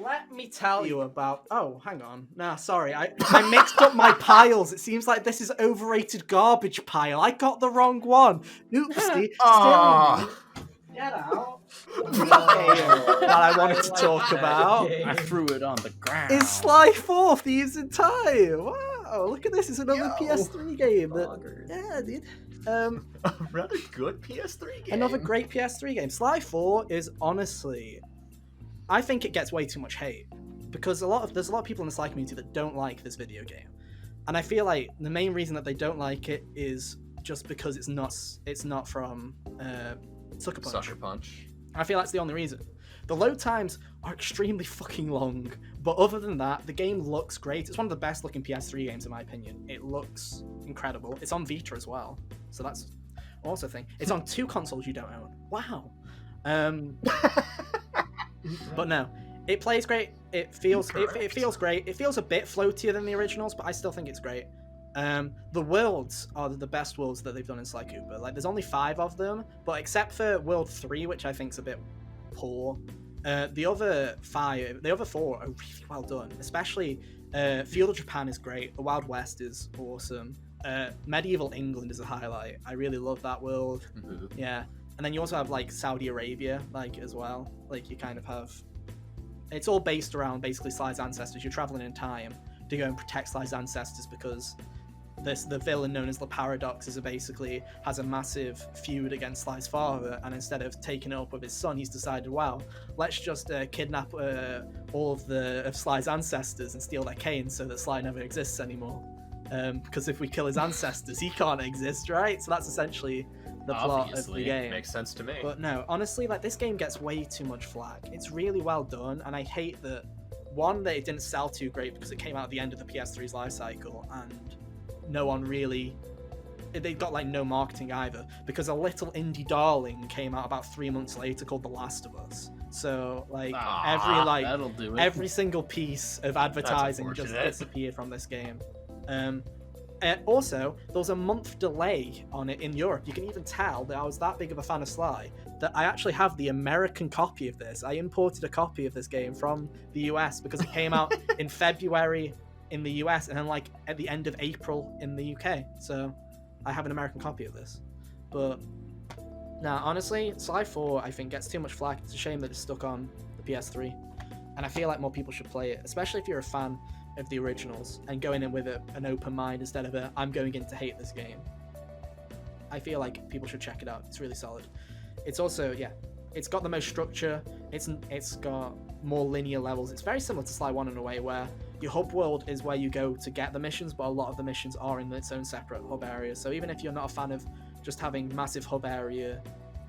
Let me tell you about... Oh, hang on. Nah, sorry. I mixed up my piles. It seems like this is overrated garbage pile. I got the wrong one. Oopsie. Get out. The game that I wanted to talk about I threw it on the ground. is Sly 4 Thieves in Time. Wow, look at this. It's another PS3 game. Yeah, dude. Another good PS3 game. Another great PS3 game. Sly 4 is honestly... I think it gets way too much hate. Because there's a lot of people in the Sly community that don't like this video game. And I feel like the main reason that they don't like it is just because it's not from Sucker Punch. Sucker Punch. I feel that's the only reason. The load times are extremely fucking long, but other than that, the game looks great. It's one of the best looking PS3 games in my opinion. It looks incredible. It's on Vita as well, so that's also a thing. It's on 2 consoles you don't own. Wow. But no, it plays great. It feels great. It feels a bit floatier than the originals, but I still think it's great. The worlds are the best worlds that they've done in Sly Cooper. Like, there's only 5 of them, but except for World 3, which I think's a bit poor, the other 4 are really well done. Especially Feudal Japan is great. The Wild West is awesome. Medieval England is a highlight. I really love that world. Mm-hmm. Yeah, and then you also have like Saudi Arabia, like as well. Like you kind of have. It's all based around basically Sly's ancestors. You're traveling in time to go and protect Sly's ancestors because the villain known as the Paradox basically has a massive feud against Sly's father, and instead of taking it up with his son, he's decided, well, let's just kidnap all of Sly's ancestors and steal their cane so that Sly never exists anymore. Because if we kill his ancestors, he can't exist, right? So that's essentially the plot of the game. Makes sense to me. But no, honestly, like this game gets way too much flack. It's really well done, and I hate that that it didn't sell too great because it came out at the end of the PS3's life cycle, and no one really... They got like no marketing either, because a little indie darling came out about 3 months later called The Last of Us. So like every single piece of advertising just disappeared from this game. Also, there was a month delay on it in Europe. You can even tell that I was that big of a fan of Sly that I actually have the American copy of this. I imported a copy of this game from the US because it came out in February in the US and then like at the end of April in the UK. So I have an American copy of this. But now, honestly, Sly 4 I think gets too much flack. It's a shame that it's stuck on the PS3. And I feel like more people should play it, especially if you're a fan of the originals and going in with an open mind instead of I'm going in to hate this game. I feel like people should check it out. It's really solid. It's also, yeah, it's got the most structure. It's got more linear levels. It's very similar to Sly 1 in a way where your hub world is where you go to get the missions, but a lot of the missions are in its own separate hub areas. So even if you're not a fan of just having massive hub area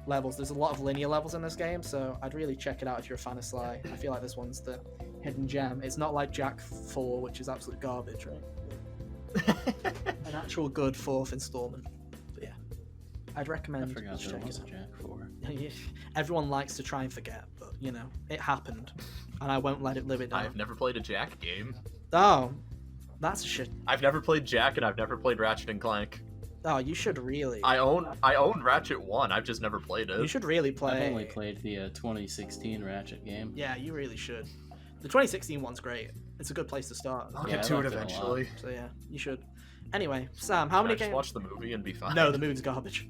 levels, there's a lot of linear levels in this game, so I'd really check it out if you're a fan of Sly. I feel like this one's the hidden gem. It's not like Jak 4, which is absolute garbage, right? An actual good 4th installment. But yeah, I'd recommend just check it out. Jak 4. Everyone likes to try and forget, but you know, it happened, and I won't let it live it down. I've never played a Jak game. Oh, that's a shit. I've never played Jak, and I've never played Ratchet and Clank. Oh, you should really. I own Ratchet 1. I've just never played it. You should really play. I've only played the 2016 Ratchet game. Yeah, you really should. The 2016 one's great. It's a good place to start. I'll get to it eventually. So yeah, you should. Anyway, Sam, how many games? Watch the movie and be fine. No, the movie's garbage.